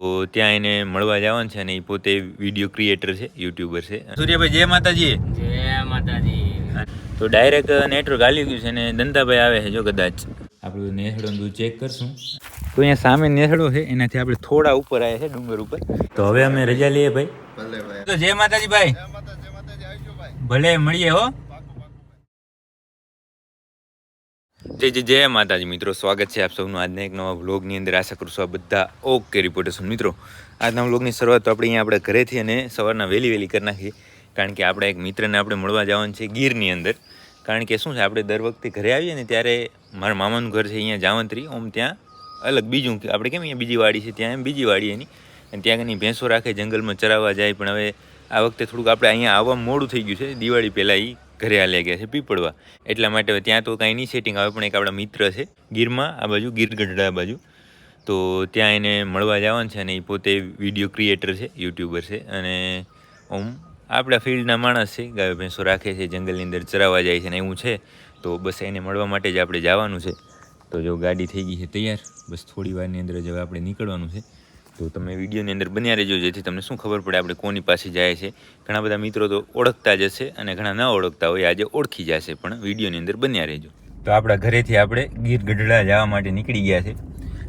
તો ત્યાં એને મળવા જવાનું છે અને એ પોતે વિડીયો ક્રિએટર છે, યુટ્યુબર છે. સૂર્યાભાઈ જય માતાજી. જય માતાજી. તો ડાયરેક્ટ નેટવર્ક હાલી ગયું છે અને દંતાભાઈ આવે છે. જો કદાચ આપણું નેસડો દૂધ ચેક કરશું તો અહીંયા સામે નેસડો છે, એનાથી આપણે થોડા ઉપર આવ્યા છે ડુંગર ઉપર. તો હવે અમે રજા લઈએ ભાઈ. તો જય માતાજી ભાઈ. ભલે મળીએ હો. જય માતાજી મિત્રો, સ્વાગત છે આપ સૌનું આજના એક નવા વ્લોગની અંદર. આશા કરું છું આ બધા ઓકે રિપોર્ટર્સ. મિત્રો આજના વ્લોગની શરૂઆત તો આપણે અહીંયા આપણે ઘરેથી અને સવારના વહેલી કરી નાખીએ, કારણ કે આપણા એક મિત્રને આપણે મળવા જવાનું છે ગીરની અંદર. કારણ કે શું છે, આપણે દર વખતે ઘરે આવીએ ને ત્યારે મારા મામાનું ઘર છે અહીંયા જાવંત્રી, ઓમ ત્યાં અલગ બીજું કે આપણે કેમ અહીંયા બીજી વાડી છે, ત્યાં એમ બીજી વાડી એની, અને ત્યાં એની ભેંસો રાખે, જંગલમાં ચરાવવા જાય. પણ હવે આ વખતે થોડુંક આપણે અહીંયા આવવામાં મોડું થઈ ગયું છે, દિવાળી પહેલાં એ ઘરે હાલ્યા ગયા છે પીપળવા, એટલા માટે હવે ત્યાં તો કાંઈ નહીં સેટિંગ આવે. પણ એક આપણા મિત્ર છે ગીરમાં, આ બાજુ ગીર ગઢડા બાજુ, તો ત્યાં એને મળવા જવાનું છે અને એ પોતે વિડીયો ક્રિએટર છે, યુટ્યુબર છે, અને ઓમ આપણા ફિલ્ડના માણસ છે, ગાયો ભેંસો રાખે છે, જંગલની અંદર ચરાવવા જાય છે ને એવું છે. તો બસ એને મળવા માટે જ આપણે જવાનું છે. તો જો ગાડી થઈ ગઈ છે તૈયાર, બસ થોડી વારની અંદર જ હવે આપણે નીકળવાનું છે. તો તમે વિડીયોની અંદર બન્યા રહેજો, જેથી તમને શું ખબર પડે આપણે કોની પાસે જાય છે. ઘણા બધા મિત્રો તો ઓળખતા જ હશે અને ઘણા ન ઓળખતા હોય, આજે ઓળખી જશે, પણ વિડીયોની અંદર બન્યા રહેજો. તો આપણા ઘરેથી આપણે ગીર ગઢડા જવા માટે નીકળી ગયા છે.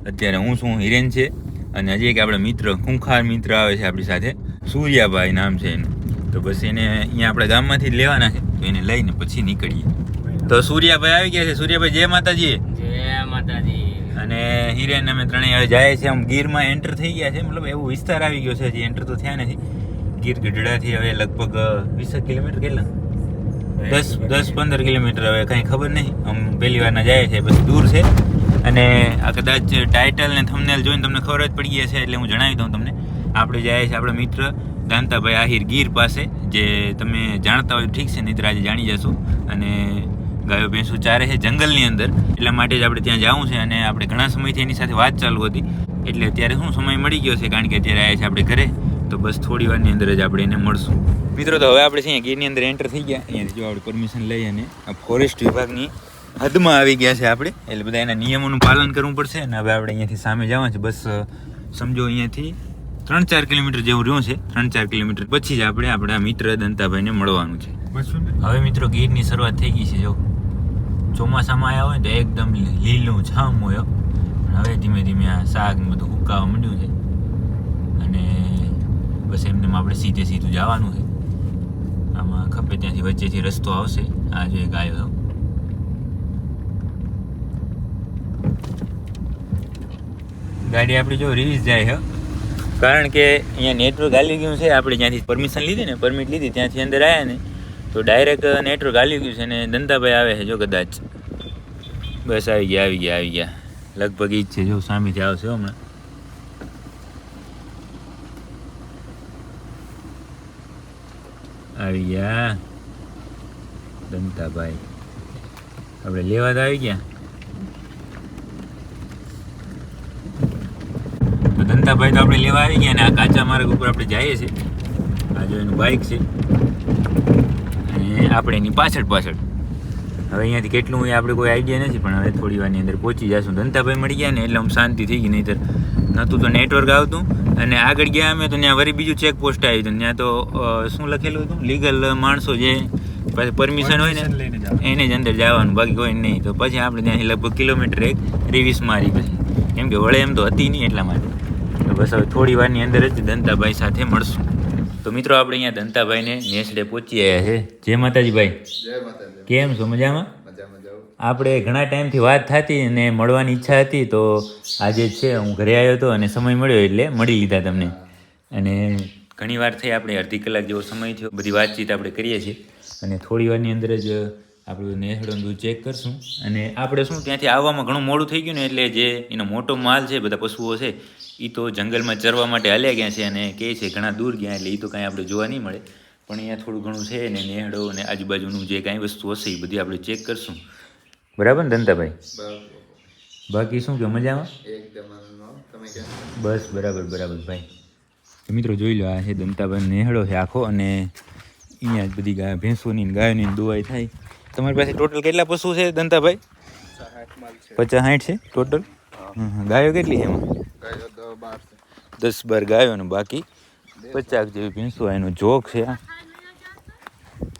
અત્યારે હું શું, હિરેન છે, અને હજી એક આપણા મિત્ર, ખૂંખાર મિત્ર આવે છે આપણી સાથે, સૂર્યાભાઈ નામ છે એનું. તો બસ એને અહીંયા આપણા ગામમાંથી જ લેવાના છે, તો એને લઈને પછી નીકળીએ. તો સૂર્યાભાઈ આવી ગયા છે. સૂર્યાભાઈ જય માતાજી. જય માતાજી. અને હિરેન અમે ત્રણેય હવે જાય છે. આમ ગીરમાં એન્ટર થઈ ગયા છે, મતલબ એવો વિસ્તાર આવી ગયો છે, હજી એન્ટર તો થયા નથી. ગીર ગઢડાથી હવે લગભગ 20 કિલોમીટર, કેટલા 10-15 કિલોમીટર, હવે કાંઈ ખબર નહીં. આમ પહેલી વારના જાય છે, પછી દૂર છે. અને આ કદાચ ટાઇટલ ને થંબનેલ જોઈને તમને ખબર જ પડી ગયા છે, એટલે હું જણાવી દઉં તમને. આપણે જાય છે આપણા મિત્ર દાંતાભાઈ આહિર ગીર પાસે, જે તમે જાણતા હોય ઠીક છે, નહીં આજે જાણી જશો. અને ગાયો ભેંસો ચારે છે જંગલની અંદર, એટલા માટે જ આપણે ત્યાં જવું છે. અને આપણે ઘણા સમયથી એની સાથે વાત ચાલુ હતી, એટલે અત્યારે શું સમય મળી ગયો છે, કારણ કે અત્યારે આવ્યા છે આપણે ઘરે. તો બસ થોડી વારની અંદર જ આપણે એને મળશું. મિત્રો તો હવે આપણે અહીંયા ગીરની અંદર એન્ટર થઈ ગયા. અહીંયાથી જો આપણે પરમિશન લઈ અને આ ફોરેસ્ટ વિભાગની હદમાં આવી ગયા છે આપણે, એટલે બધા એના નિયમોનું પાલન કરવું પડશે. અને હવે આપણે અહીંયાથી સામે જવાનું છે. બસ સમજો અહીંયાથી 3-4 કિલોમીટર જેવું રહ્યું છે. 3-4 કિલોમીટર પછી જ આપણે આપણા મિત્ર દંતાભાઈને મળવાનું છે. હવે મિત્રો ગીરની શરૂઆત થઈ ગઈ છે. જો ચોમાસામાં આવ્યા હોય તો એકદમ લીલું છામ હોય, પણ હવે ધીમે ધીમે આ શાક ને બધું ઉકાવા માંડ્યું છે. અને બસ એમને આપણે સીધું જવાનું છે. આમાં ખપે ત્યાંથી વચ્ચેથી રસ્તો આવશે. આ જો એક આવ્યો, ગાડી આપણી જો રીસ જાય છે, કારણ કે અહીંયા નેટવર્ક હાલી ગયું છે. આપણે જ્યાંથી પરમિશન લીધી ને, પરમિટ લીધી, ત્યાંથી અંદર આવ્યા ને તો ડાયરેક્ટ નેટવર્ક હાલી ગયું છે. અને દંતાભાઈ આવે છે જો કદાચ, બસ આવી ગયા લગભગ ઈ જ છે. જો સામેથી આવશે હમણાં. આવી ગયા દંતાભાઈ, આપણે લેવા તો આવી ગયા. તો દંતાભાઈ તો આપણે લેવા આવી ગયા, અને આ કાચા માર્ગ ઉપર આપણે જઈએ છીએ. આ જો એનું બાઇક છે, અને આપણે એની પાછળ. હવે અહીંયાથી કેટલું હોય આપણે કોઈ આઈડિયા નથી, પણ હવે થોડી વારની અંદર પહોંચી જઈશું. દંતાભાઈ મળી ગયા ને એટલે આમ શાંતિ થઈ ગઈ, નહીંતર નહોતું તો નેટવર્ક આવતું. અને આગળ ગયા અમે તો ત્યાં વળી બીજું ચેકપોસ્ટ આવ્યું હતું. ત્યાં તો શું લખેલું હતું, લીગલ માણસો જે પાસે પરમિશન હોય ને એને જ અંદર જવાનું, બાકી કોઈ નહીં. તો પછી આપણે ત્યાંથી લગભગ કિલોમીટર 1 રિવીસ મારી પછી, કેમ કે વળે એમ તો હતી નહીં, એટલા માટે. તો બસ હવે થોડી વારની અંદર જ દંતાભાઈ સાથે મળશું. તો મિત્રો આપણે અહીંયા દંતાભાઈને નેસડે પહોંચી આવ્યા છે. જય માતાજી ભાઈ. જય માતાજી. કેમ છો? મજામાં? મજામાં જાવ. આપણે ઘણા ટાઈમથી વાત થતી અને મળવાની ઈચ્છા હતી, તો આજે જ છે. હું ઘરે આવ્યો હતો અને સમય મળ્યો એટલે મળી લીધા તમને. અને ઘણી વાર થઈ, આપણે અડધી કલાક જેવો સમય થયો, બધી વાતચીત આપણે કરીએ છીએ. અને થોડી વારની અંદર જ આપણું નેસડો દૂધ ચેક કરશું. અને આપણે શું ત્યાંથી આવવામાં ઘણું મોડું થઈ ગયું ને, એટલે જે એનો મોટો માલ છે, બધા પશુઓ છે, એ તો જંગલમાં ચરવા માટે હાલ્યા ગયા છે. અને કહે છે ઘણા દૂર ગયા, એટલે એ તો કાંઈ આપણે જોવા નહીં મળે. પણ અહીંયા થોડું ઘણું છે ને, નેહડો અને આજુબાજુનું જે કાંઈ વસ્તુ હશે એ બધી આપણે ચેક કરશું. બરાબર ને દંતાભાઈ? બાકી શું કે મજામાં? એકદમ તમે કેમ? બસ બરાબર ભાઈ. મિત્રો જોઈ લો, આ છે દંતાભાઈ નેહડો છે આખો, અને અહીંયા જ બધી ગાય ભેંસોની ગાયોની દુવાઈ થાય. તમારી પાસે ટોટલ કેટલા પશુ છે દંતાભાઈ? 50-60 છે ટોટલ. ગાયો કેટલી છે એમાં? ગાયો 10-12 છે. 10-12 ગાયો ને બાકી 50 જેવી ભેંસો. એનો જોક છે આ.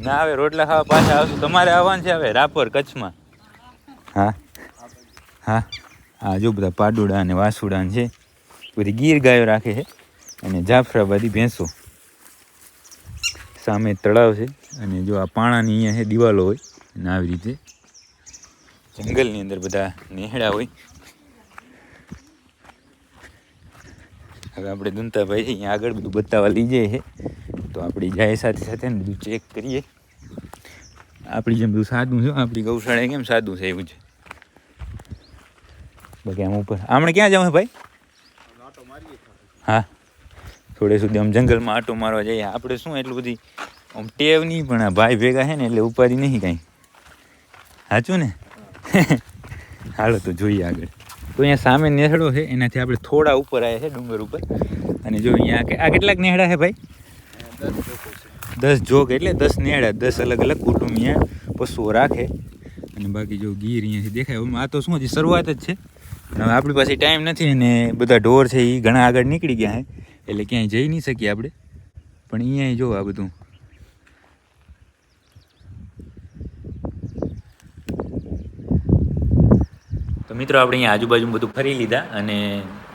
ના હવે રોટલા ખાવા પાછા આવશું. તમારે આવવાનું છે હવે રાપર કચ્છમાં. હા હા હા, જો બધા પાડોડા અને વાસુડા છે, બધી ગીર ગાયો રાખે છે અને જાફરાબાદી ભેંસો. સામે તળાવ છે અને જો આ પાણાની અહીંયા છે દિવાલો હોય અને આવી રીતે જંગલની અંદર બધા નેહડા હોય. હવે આપણે દુંતાભાઈ છે અહીંયા આગળ બધું બતાવવા લઈ જઈએ છે, તો આપણી જાય સાથે સાથે ને બધું ચેક કરીએ. આપણી જેમ બધું સાદું છે, આપણી ગૌશાળા કેમ સાદું છે એવું છે. બાકી આમ ઉપર આપણે ક્યાં જવું છે ભાઈ? હા, થોડે સુધી આમ જંગલમાં આટો મારવા જઈએ. આપણે શું એટલું બધી આમ ટેવ નહીં, પણ આ ભાઈ ભેગા છે ને એટલે ઉપાધિ નહીં કાંઈ. સાચું ને? હાલો તો જોઈએ આગળ. તો અહીંયા સામે નેહડો છે, એનાથી આપણે થોડા ઉપર આવ્યા છે ડુંગર ઉપર. અને જો અહીંયા આ કેટલાક નેહડા છે ભાઈ? 10 જોગ એટલે 10 નેહડા, 10 અલગ અલગ કુટુંબ અહીંયા પશુઓ રાખે. અને બાકી જો ગીર અહીંયાથી દેખાય. આ તો શું હજી શરૂઆત જ છે. હવે આપણી પાસે ટાઈમ નથી અને બધા ઢોર છે એ ઘણા આગળ નીકળી ગયા છે, એટલે ક્યાંય જઈ નહીં શકીએ આપણે. પણ અહીંયા જો આ બધું તો મિત્રો આપણે અહીંયા આજુબાજુ બધું ફરી લીધા અને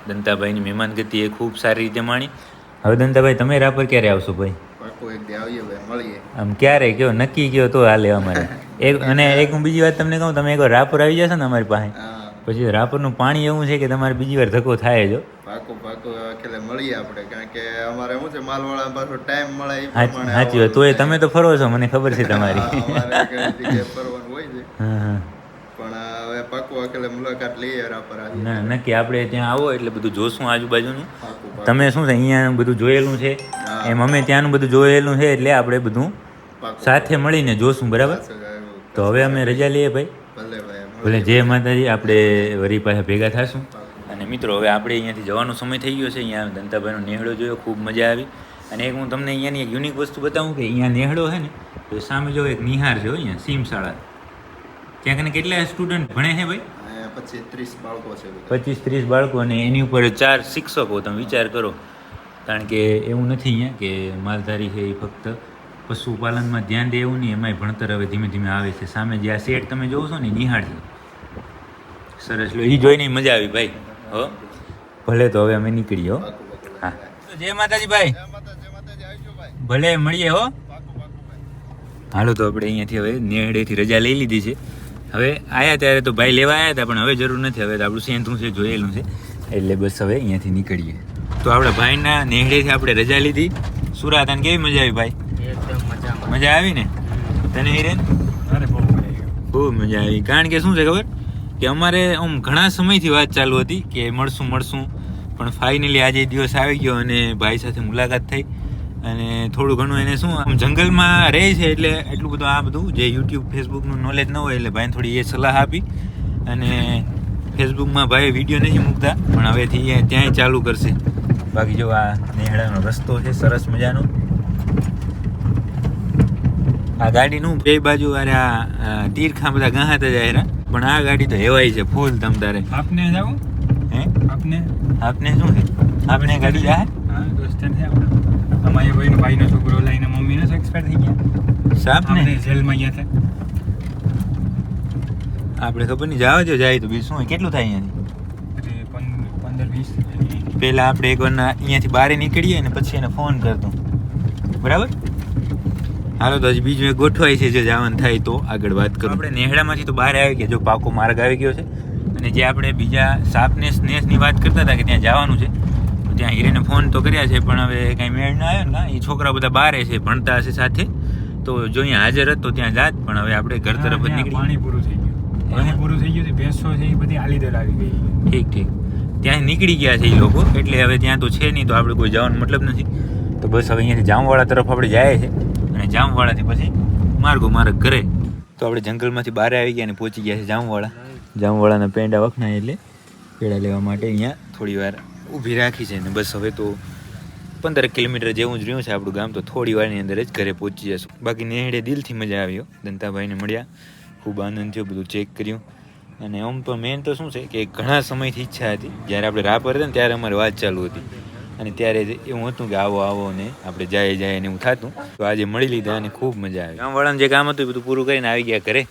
દંતાભાઈની મહેમાનગતિ એ ખૂબ સારી રીતે માણી. હવે દંતાભાઈ તમે રાપર ક્યારે આવશો ભાઈ? પાકો એક દી આવીએ ભાઈ, મળીએ. આમ ક્યારે કયો, નક્કી કયો તો હાલે અમારે. એક હું બીજી વાત તમને કહું, તમે એકવાર રાપર આવી જશો ને અમારી પાસે, હા, પછી રાપરનું પાણી એવું છે કે તમારે બીજી વાર ધક્કો થાય જો. પાકો એટલે મળીએ આપણે, કારણ કે અમારે શું છે માલવાળા પાછો ટાઈમ મળે એ સાચી વાત. તોય તમે તો ફરો છો, મને ખબર છે તમારી. અમારે ઘણી જગ્યાએ ફરવાનું હોય છે, હા હા, પણ હવે પાકો એટલે મુલાકાત લઈએ રાપર આવીએ. ના નક્કી. આપણે ત્યાં આવો એટલે બધું જોશું આજુબાજુનું. પાકું. તમે શું છે અહીંયા બધું જોયેલું છે, એમ અમે ત્યાંનું બધું જોયેલું છે, એટલે આપણે બધું પાકું. સાથે મળીને જોશું. બરાબર? તો હવે અમે રજા લઈએ ભાઈ. ભલે ભાઈ, ભલે. જય માતાજી. આપણે વરી પાસે ભેગા થશું. અને મિત્રો હવે આપણે અહીંયાથી જવાનો સમય થઈ ગયો છે. અહીંયા દંતાભાઈનો નેહડો જોયો, ખૂબ મજા આવી. અને એક હું તમને અહીંયાની એક યુનિક વસ્તુ બતાવું કે અહીંયા નેહડો છે ને, તો સામે જો એક નિહાર છે અહીંયા સીમ શાળા. ત્યાં કને કેટલા સ્ટુડન્ટ ભણે છે ભાઈ? 25-30 બાળકો છે. 25-30 બાળકો અને એની ઉપર 4 શિક્ષકો. તમે વિચાર કરો. કારણ કે એવું નથી અહીંયા કે માલધારી છે એ ફક્ત પશુપાલનમાં ધ્યાન દે એવું નહીં, એમાંય ભણતર હવે ધીમે ધીમે આવે છે. સામે જે આ સેટ તમે જોવો છો ને નિહાળ છે, સરસ. લો એ જોઈને મજા આવી ભાઈ. હો ભલે, તો હવે અમે નીકળીએ. હો હા, જય માતાજી ભાઈ. ભલે મળીએ. હો હાલો, તો આપણે અહીંયાથી હવે નેહડેથી રજા લઈ લીધી છે. હવે આવ્યા ત્યારે તો ભાઈ લેવા આવ્યા હતા, પણ હવે જરૂર નથી. હવે તો આપણું સેન્થું છે જોયેલું છે, એટલે બસ હવે અહીંયાથી નીકળીએ. તો આપણા ભાઈના નેહડેથી આપણે રજા લીધી. સુરત અને કેવી મજા આવી ભાઈ? એકદમ મજામાં. મજા આવી ને તને હિરેન? અરે બહુ મજા આવી. ખૂબ મજા આવી. કારણ કે શું છે ખબર કે અમારે આમ ઘણા સમયથી વાત ચાલુ હતી કે મળશું, પણ ફાઇનલી આજે દિવસ આવી ગયો અને ભાઈ સાથે મુલાકાત થઈ. અને થોડું ઘણું એને શું આમ જંગલમાં રહે છે એટલે એટલું બધું આ બધું જે યુટ્યુબ ફેસબુકનું નોલેજ ન હોય, એટલે ભાઈને થોડી એ સલાહ આપી. અને ફેસબુકમાં ભાઈ વિડીયો નથી મૂકતા, પણ હવેથી એ ત્યાંય ચાલુ કરશે. બાકી જો આ નેહડાનો રસ્તો છે સરસ મજાનો. આ ગાડીનું બે બાજુ અરે આ તીરખા બધા ગહાતા જાય, પણ આ ગાડી તો હેવાય છે ફૂલ. તમ તારે આપને જાવું? હે આપને શું છે? આપણે ગાડી જાય હા, દોસ્ત છે આપણો. અમારે ભાઈનો છોકરો લઈને મમ્મીનો એક્સપાયર થઈ ગયા. સાપ ને આપણે જેલમાં ગયા હતા. આપણે ખબર નહીં, જવા જો જાય તો બીજું શું હોય. કેટલું થાય અહીંયાથી? 15-20. પહેલાં આપણે એકવાર અહીંયાથી બહાર નીકળીએ ને પછી એને ફોન કરતો. બરાબર? હાલો, તો હજી બીજું એક ગોઠવાય છે, જો જવાનું થાય તો આગળ વાત કરું. આપણે નેહડામાંથી તો બહાર આવી ગયા, જો પાકો માર્ગ આવી ગયો છે. અને જે આપણે બીજા સાપને સ્નેસની વાત કરતા હતા કે ત્યાં જવાનું છે, તો ત્યાં હિરેને ફોન તો કર્યા છે, પણ હવે કાંઈ મેળ ના આવ્યો ને. એ છોકરા બધા બહારે છે, ભણતા હશે સાથે, તો જો અહીંયા હાજર હતો ત્યાં જાત. પણ હવે આપણે ઘર તરફ જ નીકળી. પાણી પૂરું થઈ ગયું. ભેંસો છે એ બધી આલી દલ આવી ગઈ. ઠીક. ત્યાં નીકળી ગયા છે એ લોકો, એટલે હવે ત્યાં તો છે નહીં, તો આપણે કોઈ જવાનો મતલબ નથી. તો બસ હવે અહીંયાથી જામવાળા તરફ આપણે જાય છે, અને જામવાળાથી પછી માર્ગ ઘરે. તો આપણે જંગલમાંથી બહાર આવી ગયા અને પહોંચી ગયા છે જામવાળાના પેંડા વખણાય, એટલે પેડા લેવા માટે અહીંયા થોડી વાર ઊભી રાખી છે. ને બસ હવે તો 15 કિલોમીટર જેવું જ રહ્યું છે આપણું ગામ, તો થોડી વારની અંદર જ ઘરે પહોંચી જશું. બાકી નેહડે દિલથી મજા આવ્યો. દંતાભાઈને મળ્યા, ખૂબ આનંદ થયો, બધું ચેક કર્યું. અને આમ તો મેન તો શું છે કે ઘણા સમયથી ઈચ્છા હતી, જ્યારે આપણે રાપર હતા ને ત્યારે અમારી વાત ચાલુ હતી અને ત્યારે એવું હતું કે આવો ને આપણે જાય ને એવું થતું. તો આજે મળી લીધા અને ખૂબ મજા આવી. ગામવાળાનું જે કામ હતું એ બધું પૂરું કરીને આવી ગયા ઘરે.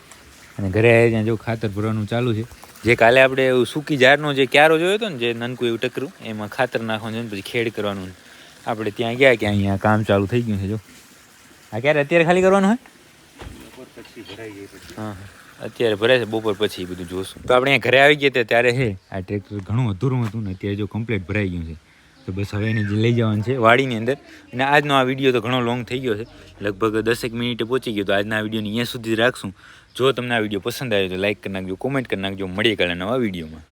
અને ઘરે આવી ત્યાં જો ખાતર ભરવાનું ચાલુ છે. જે કાલે આપણે સૂકી ઝાડનો જે ક્યારો જોયો હતો ને, જે નનકું એવું ટકરું, એમાં ખાતર નાખવાનું પછી ખેડ કરવાનું. આપણે ત્યાં ગયા કે અહીંયા કામ ચાલુ થઈ ગયું છે. જો આ ક્યારે અત્યારે ખાલી કરવાનું હોય? હા અત્યારે ભરાય છે, બપોર પછી બધું જોશું. તો આપણે અહીંયા ઘરે આવી ગયા હતા ત્યારે છે આ ટ્રેક્ટર ઘણું અધૂરું હતું ને અત્યારે જો કમ્પ્લીટ ભરાઈ ગયું છે. તો બસ હવે એને લઈ જવાનું છે વાડીની અંદર. અને આજનો આ વિડીયો તો ઘણો લોંગ થઈ ગયો છે, લગભગ 10 મિનિટે પહોંચી ગયો. તો આજના આ વિડીયોને અહીંયા સુધી રાખશું. જો તમને આ વિડીયો પસંદ આવ્યો તો લાઈક કરી નાખજો, કોમેન્ટ કરી નાખજો. મળીએ કાલે નવા વિડીયોમાં.